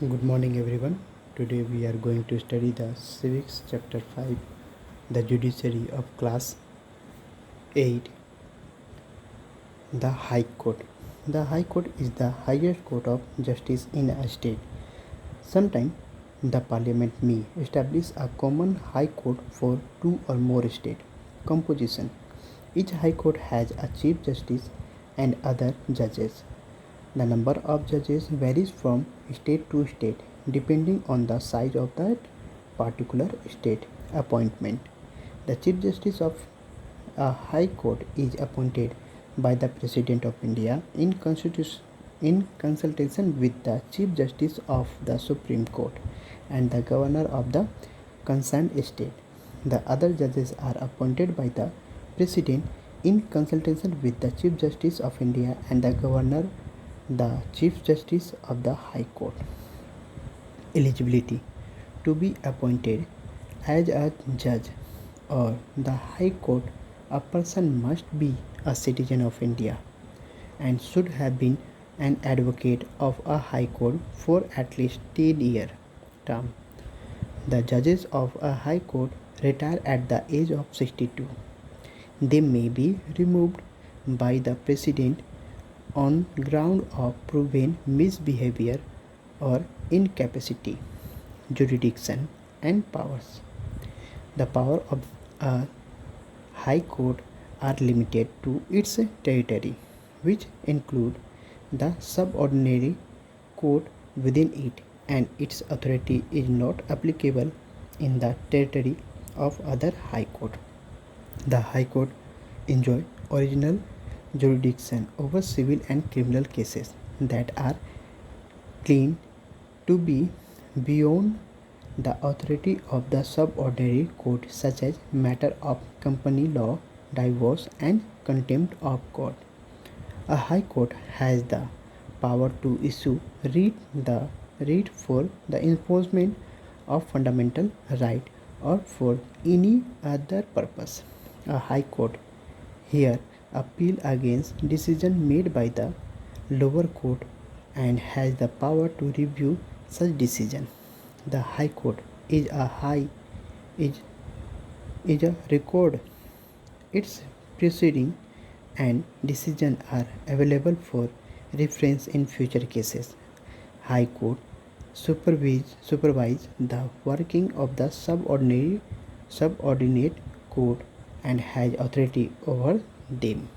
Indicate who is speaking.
Speaker 1: Good morning, everyone. Today we are going to study the Civics Chapter 5, the Judiciary of Class 8, the High Court. The High Court is the highest court of justice in a state. Sometimes the Parliament may establish a common High Court for two or more state composition. Each High Court has a Chief Justice and other judges. The number of judges varies from state to state depending on the size of that particular state appointment. The Chief Justice of a High Court is appointed by the President of India in consultation with the Chief Justice of the Supreme Court and the Governor of the concerned state. The other judges are appointed by the President in consultation with the Chief Justice of India and the Governor, the Chief Justice of the High Court. Eligibility to be appointed as a judge or the High Court, a person must be a citizen of India and should have been an advocate of a High Court for at least 10-year term. The judges of a High Court retire at the age of 62. They may be removed by the President on ground of proven misbehavior or incapacity. Jurisdiction and powers. The power of a High Court are limited to its territory, which include the subordinary court within it, and its authority is not applicable in the territory of other High Court. The High Court enjoy original jurisdiction over civil and criminal cases that are claimed to be beyond the authority of the subordinary court, such as matter of company law, divorce, and contempt of court. A High Court has the power to issue writ for the enforcement of fundamental right or for any other purpose. A High Court hear appeal against decision made by the lower court and has the power to review such decision. The High Court is a record. Its proceeding and decision are available for reference in future cases. High Court supervise the working of the subordinate court and has authority over them.